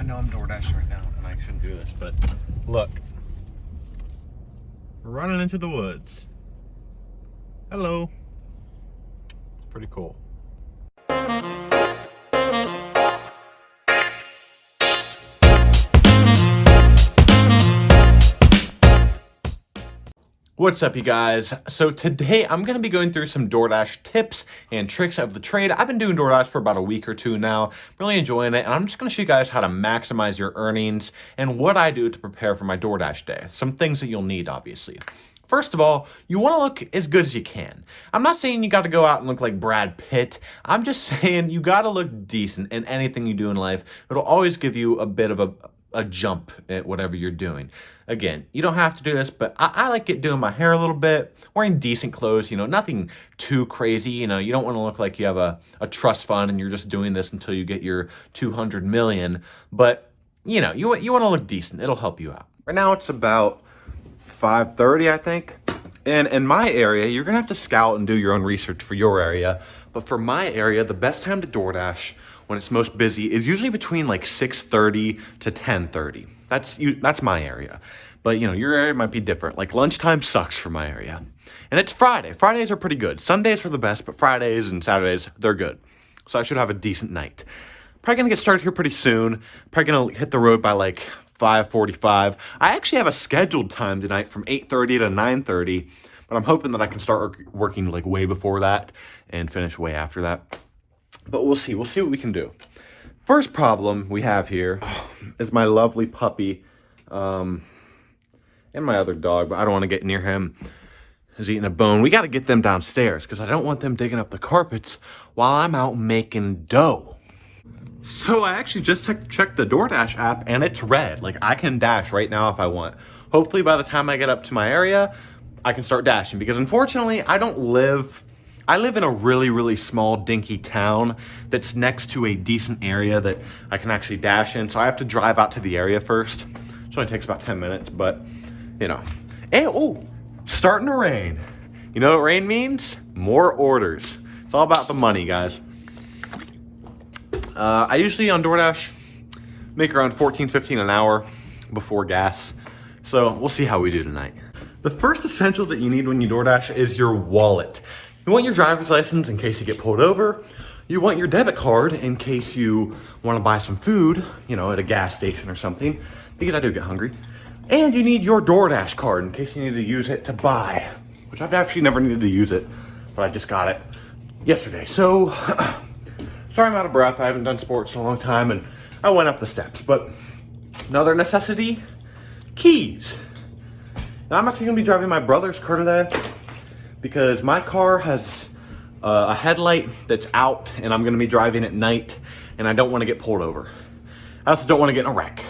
know I'm DoorDashing right now, and I shouldn't do this, but look. We're running into the woods. Hello. It's pretty cool. What's up, you guys? So today I'm going to be going through some DoorDash tips and tricks of the trade. I've been doing DoorDash for about a week or two now, really enjoying it, and I'm just going to show you guys how to maximize your earnings and what I do to prepare for my DoorDash day. Some things that you'll need, obviously. First of all, you want to look as good as you can. I'm not saying you got to go out and look like Brad Pitt. I'm just saying you got to look decent in anything you do in life. It'll always give you a bit of a jump at whatever you're doing. Again, you don't have to do this, but I like doing my hair a little bit, wearing decent clothes, nothing too crazy. You don't want to look like you have a trust fund and you're just doing this until you get your 200 million. But, you want to look decent. It'll help you out. Right now it's about 5:30, I think. And in my area, you're going to have to scout and do your own research for your area. But for my area, the best time to DoorDash when it's most busy is usually between like 6:30 to 10:30. That's my area. But your area might be different. Like lunchtime sucks for my area. And it's Friday. Fridays are pretty good. Sundays are the best, but Fridays and Saturdays, they're good. So I should have a decent night. Probably gonna get started here pretty soon. Probably gonna hit the road by like 5:45. I actually have a scheduled time tonight from 8:30 to 9:30, but I'm hoping that I can start working like way before that and finish way after that. But we'll see. We'll see what we can do. First problem we have here is my lovely puppy and my other dog, but I don't want to get near him. He's eating a bone. We got to get them downstairs because I don't want them digging up the carpets while I'm out making dough. So I actually just checked the DoorDash app and it's red. Like I can dash right now if I want. Hopefully by the time I get up to my area, I can start dashing because unfortunately I live in a really, really small, dinky town that's next to a decent area that I can actually dash in. So I have to drive out to the area first. It only takes about 10 minutes, but, And, starting to rain. You know what rain means? More orders. It's all about the money, guys. I usually on DoorDash make around $14-15 an hour before gas. So we'll see how we do tonight. The first essential that you need when you DoorDash is your wallet. You want your driver's license in case you get pulled over. You want your debit card in case you want to buy some food, at a gas station or something, because I do get hungry. And you need your DoorDash card in case you need to use it to buy, which I've actually never needed to use it, but I just got it yesterday. So, sorry I'm out of breath. I haven't done sports in a long time, and I went up the steps. But another necessity, keys. Now, I'm actually going to be driving my brother's car today, because my car has a headlight that's out and I'm gonna be driving at night and I don't wanna get pulled over. I also don't wanna get in a wreck.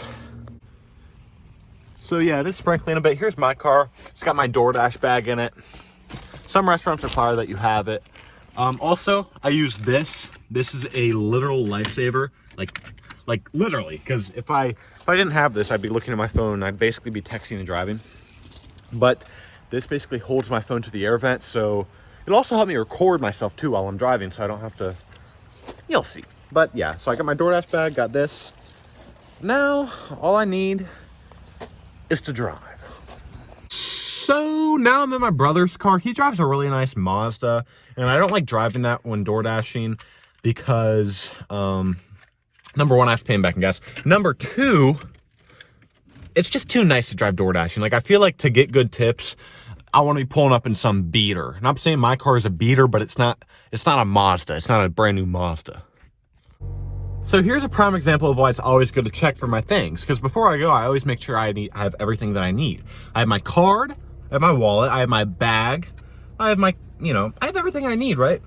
So yeah, it is sprinkling a bit. Here's my car. It's got my DoorDash bag in it. Some restaurants require that you have it. Also, I use this. This is a literal lifesaver. Like literally, because if I didn't have this, I'd be looking at my phone and I'd basically be texting and driving. But this basically holds my phone to the air vent, so it'll also help me record myself too while I'm driving, so I don't have to, you'll see. But yeah, so I got my DoorDash bag, got this. Now, all I need is to drive. So now I'm in my brother's car. He drives a really nice Mazda, and I don't like driving that when DoorDashing because, number one, I have to pay him back in gas. Number two, it's just too nice to drive DoorDashing. Like, I feel like to get good tips, I want to be pulling up in some beater. And I'm saying my car is a beater, but it's not a Mazda. It's not a brand new Mazda. So here's a prime example of why it's always good to check for my things. Because before I go, I always make sure I have everything that I need. I have my card, I have my wallet, I have my bag, I have my, I have everything I need, right?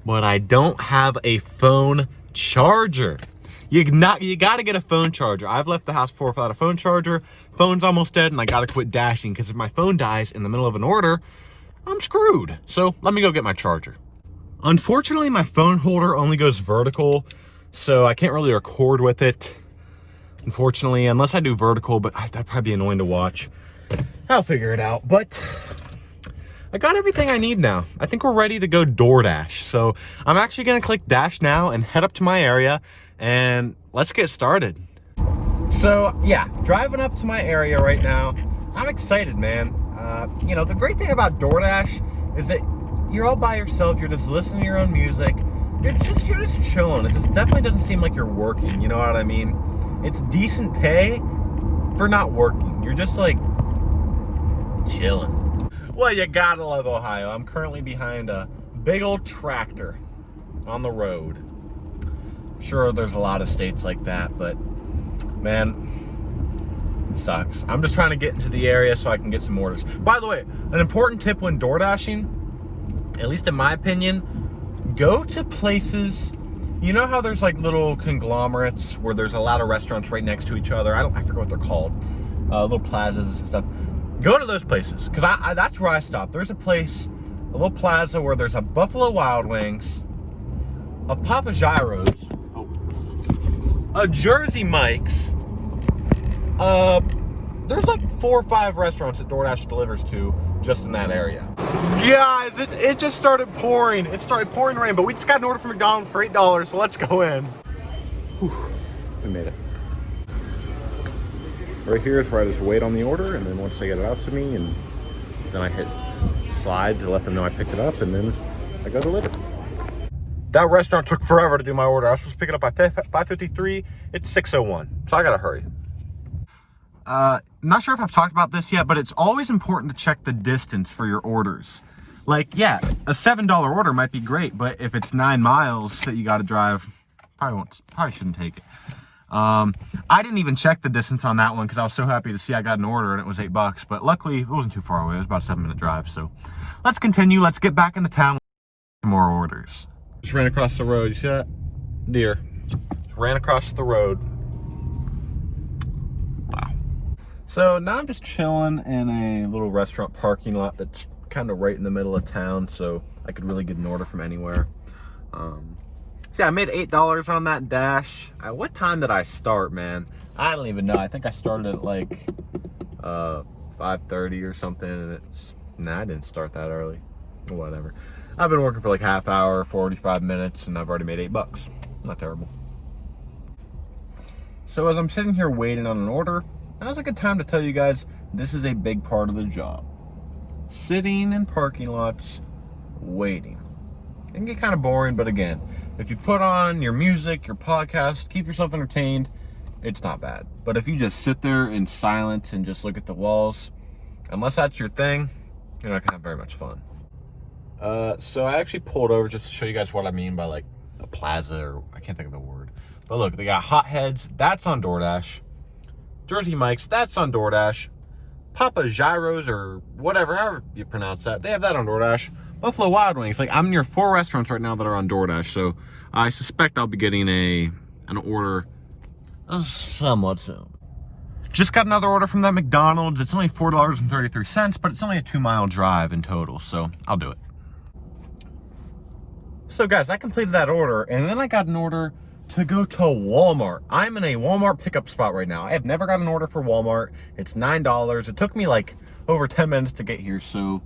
But I don't have a phone charger. You gotta get a phone charger. I've left the house before without a phone charger. Phone's almost dead and I gotta quit dashing because if my phone dies in the middle of an order, I'm screwed. So let me go get my charger. Unfortunately, my phone holder only goes vertical, so I can't really record with it. Unfortunately, unless I do vertical, but that'd probably be annoying to watch. I'll figure it out, but I got everything I need now. I think we're ready to go DoorDash. So I'm actually gonna click Dash now and head up to my area and let's get started. So yeah, driving up to my area right now. I'm excited, man. You know, the great thing about DoorDash is that you're all by yourself. You're just listening to your own music. You're just chilling. It just definitely doesn't seem like you're working. You know what I mean? It's decent pay for not working. You're just like chilling. Well, you gotta love Ohio. I'm currently behind a big old tractor on the road. I'm sure there's a lot of states like that, but man, it sucks. I'm just trying to get into the area so I can get some orders. By the way, an important tip when DoorDashing, at least in my opinion, go to places, you know how there's like little conglomerates where there's a lot of restaurants right next to each other? I forget what they're called. Little plazas and stuff. Go to those places, because that's where I stop. There's a little plaza where there's a Buffalo Wild Wings, a Papa Gyro's, a Jersey Mike's. There's like 4 or 5 restaurants that DoorDash delivers to just in that area. Guys, it just started pouring. It started pouring rain, but we just got an order from McDonald's for $8, so let's go in. Whew, we made it. Right here is where I just wait on the order, and then once they get it out to me, and then I hit slide to let them know I picked it up, and then I go deliver. That restaurant took forever to do my order. I was supposed to pick it up by 5:53. It's 6:01, so I gotta hurry. I'm not sure if I've talked about this yet, but it's always important to check the distance for your orders. Like, yeah, a $7 order might be great, but if it's 9 miles that you got to drive, probably shouldn't take it. I didn't even check the distance on that one because I was so happy to see I got an order and it was $8. But luckily, it wasn't too far away. It was about a 7-minute drive. So let's continue. Let's get back into town. More orders. Just ran across the road. You see that? Deer. Just ran across the road. Wow. So now I'm just chilling in a little restaurant parking lot that's kind of right in the middle of town, so I could really get an order from anywhere. So yeah, I made $8 on that dash. At what time did I start, man? I don't even know. I think I started at like 5:30 or something, and I didn't start that early. Whatever. I've been working for like half hour, 45 minutes, and I've already made $8. Not terrible. So as I'm sitting here waiting on an order, now's a good time to tell you guys this is a big part of the job. Sitting in parking lots, waiting. It can get kind of boring, but again, if you put on your music, your podcast, keep yourself entertained, it's not bad. But if you just sit there in silence and just look at the walls, unless that's your thing, you're not gonna have very much fun. So I actually pulled over just to show you guys what I mean by like a plaza, or I can't think of the word. But look, they got Hotheads, that's on DoorDash. Jersey Mike's, that's on DoorDash. Papa Gyro's, or whatever, however you pronounce that, they have that on DoorDash. Buffalo Wild Wings, like I'm near 4 restaurants right now that are on DoorDash, so I suspect I'll be getting an order somewhat soon. Just got another order from that McDonald's. It's only $4.33, but it's only a 2-mile drive in total, so I'll do it. So guys, I completed that order, and then I got an order to go to Walmart. I'm in a Walmart pickup spot right now. I have never got an order for Walmart. It's $9. It took me like over 10 minutes to get here, so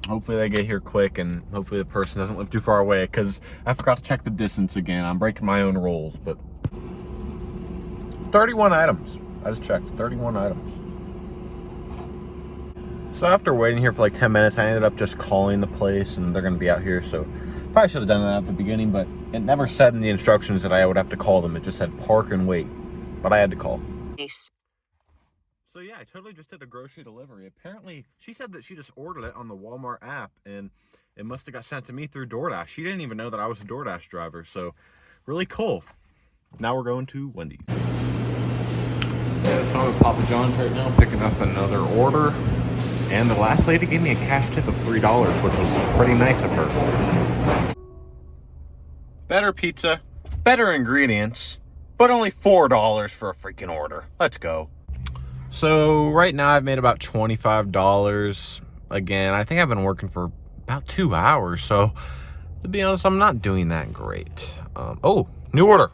hopefully they get here quick, and hopefully the person doesn't live too far away, because I forgot to check the distance again. I'm breaking my own rules, but 31 items. I just checked, 31 items. So after waiting here for like 10 minutes, I ended up just calling the place, and they're gonna be out here, so probably should have done that at the beginning, but it never said in the instructions that I would have to call them. It just said park and wait, but I had to call. Nice. So yeah, I totally just did a grocery delivery. Apparently, she said that she just ordered it on the Walmart app, and it must have got sent to me through DoorDash. She didn't even know that I was a DoorDash driver, so really cool. Now we're going to Wendy's. Yeah, so I'm at Papa John's right now, picking up another order. And the last lady gave me a cash tip of $3, which was pretty nice of her. Better pizza, better ingredients, but only $4 for a freaking order. Let's go. So right now I've made about $25. Again, I think I've been working for about 2 hours. So to be honest, I'm not doing that great. Oh, new order.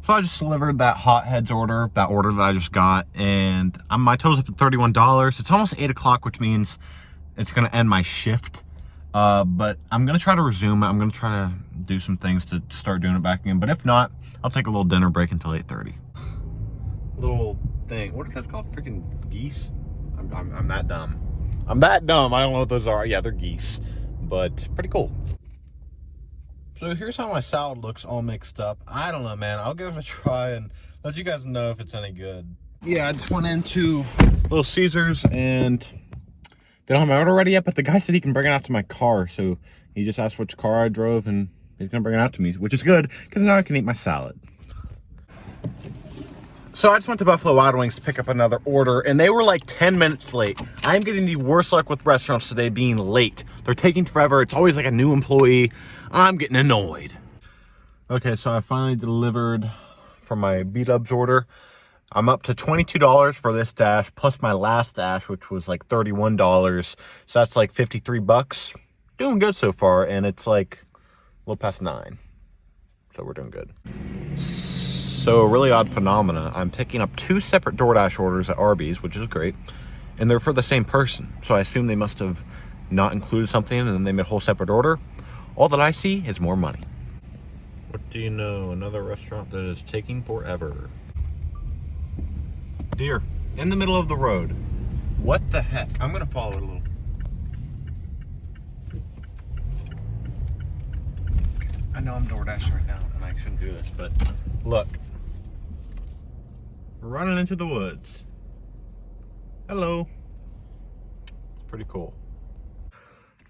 So I just delivered that Hotheads order, that order that I just got, and my total's up to $31. It's almost 8 o'clock, which means it's gonna end my shift. But I'm gonna try to resume it. I'm gonna try to do some things to start doing it back again. But if not, I'll take a little dinner break until 8:30. little thing. What is that called? Freaking geese? I'm that dumb. I'm that dumb. I don't know what those are. Yeah, they're geese, but pretty cool. So here's how my salad looks all mixed up. I don't know, man. I'll give it a try and let you guys know if it's any good. Yeah, I just went into Little Caesars and they don't have my order ready yet, but the guy said he can bring it out to my car. So he just asked which car I drove and he's gonna bring it out to me, which is good because now I can eat my salad. So I just went to Buffalo Wild Wings to pick up another order and they were like 10 minutes late. I'm getting the worst luck with restaurants today being late. They're taking forever. It's always like a new employee. I'm getting annoyed. Okay, so I finally delivered from my B-Dubs order. I'm up to $22 for this dash, plus my last dash, which was like $31. So that's like 53 bucks. Doing good so far, and it's like a little past 9. So we're doing good. So a really odd phenomena. I'm picking up 2 separate DoorDash orders at Arby's, which is great. And they're for the same person. So I assume they must have not included something and then they made a whole separate order. All that I see is more money. What do you know? Another restaurant that is taking forever. Deer in the middle of the road. What the heck? I'm gonna follow it a little. I know I'm DoorDashing right now and I shouldn't do this, but look. We're running into the woods. Hello. It's pretty cool.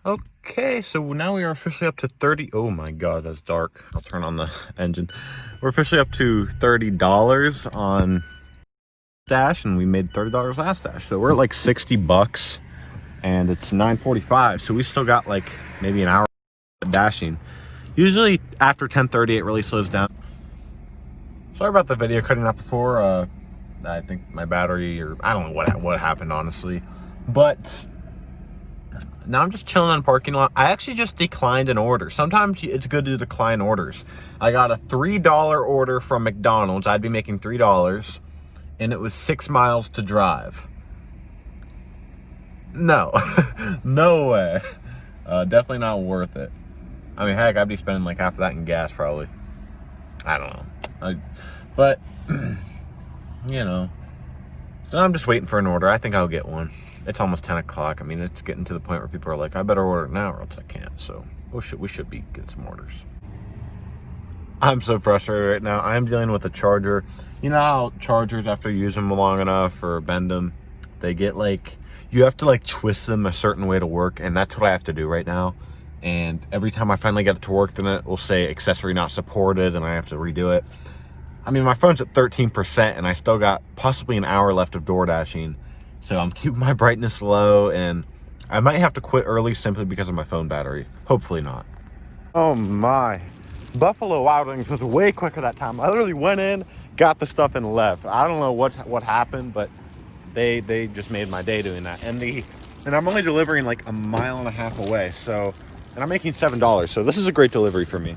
Okay, so now we are officially up to 30. Oh my God, that's dark. I'll turn on the engine. We're officially up to $30 on Dash, and we made $30 last Dash. So we're at like 60 bucks, and it's 9:45. So we still got like maybe an hour of dashing. Usually after 10:30, it really slows down. Sorry about the video cutting out before. I think my battery, or I don't know what happened, honestly. But now I'm just chilling on the parking lot. I actually just declined an order. Sometimes it's good to decline orders. I got a $3 order from McDonald's. I'd be making $3, and it was 6 miles to drive. No, no way. Definitely not worth it. I mean, heck, I'd be spending like half of that in gas probably. I don't know. But, you know. So I'm just waiting for an order. I think I'll get one. It's almost 10 o'clock. I mean, it's getting to the point where people are like, I better order it now or else I can't. So we should be getting some orders. I'm so frustrated right now. I'm dealing with a charger. You know how chargers, after you use them long enough or bend them, they get like, you have to like twist them a certain way to work. And that's what I have to do right now. And every time I finally get it to work, then it will say accessory not supported and I have to redo it. I mean, my phone's at 13% and I still got possibly an hour left of DoorDashing. So I'm keeping my brightness low and I might have to quit early simply because of my phone battery. Hopefully not. Oh my. Buffalo Wild Wings was way quicker that time. I literally went in, got the stuff and left. I don't know what happened, but they just made my day doing that. And I'm only delivering like a mile and a half away. So, and I'm making $7. So this is a great delivery for me.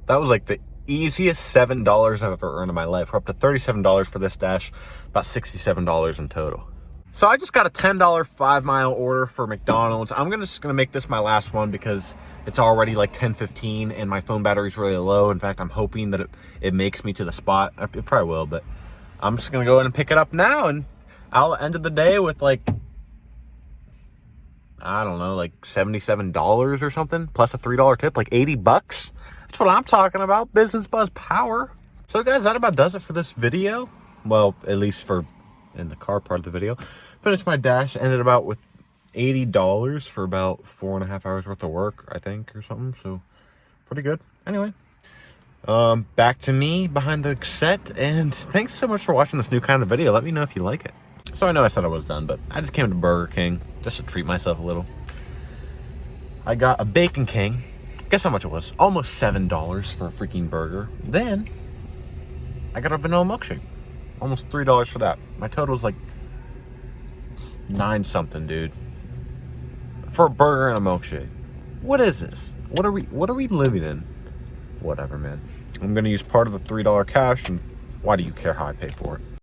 That was like the easiest $7 I've ever earned in my life. We're up to $37 for this dash, about $67 in total. So I just got a $10 5-mile order for McDonald's. I'm just gonna make this my last one because it's already like 10:15 and my phone battery's really low. In fact, I'm hoping that it makes me to the spot. It probably will, but I'm just gonna go in and pick it up now, and I'll end of the day with like, I don't know, like $77 or something, plus a $3 tip, like 80 bucks. That's what I'm talking about. Business Buzz power. So guys, that about does it for this video. Well, at least for in the car part of the video. Finished my dash, ended about with $80 for about 4.5 hours worth of work, I think, or something. So pretty good. Anyway, back to me behind the set, and thanks so much for watching this new kind of video. Let me know if you like it. So I know I said I was done, but I just came to Burger King just to treat myself a little. I got a Bacon King. Guess how much it was? Almost $7 for a freaking burger. Then I got a vanilla milkshake. Almost $3 for that. My total was like 9 something, dude. For a burger and a milkshake. What is this? What are we living in? Whatever, man. I'm gonna use part of the $3 cash, and why do you care how I pay for it?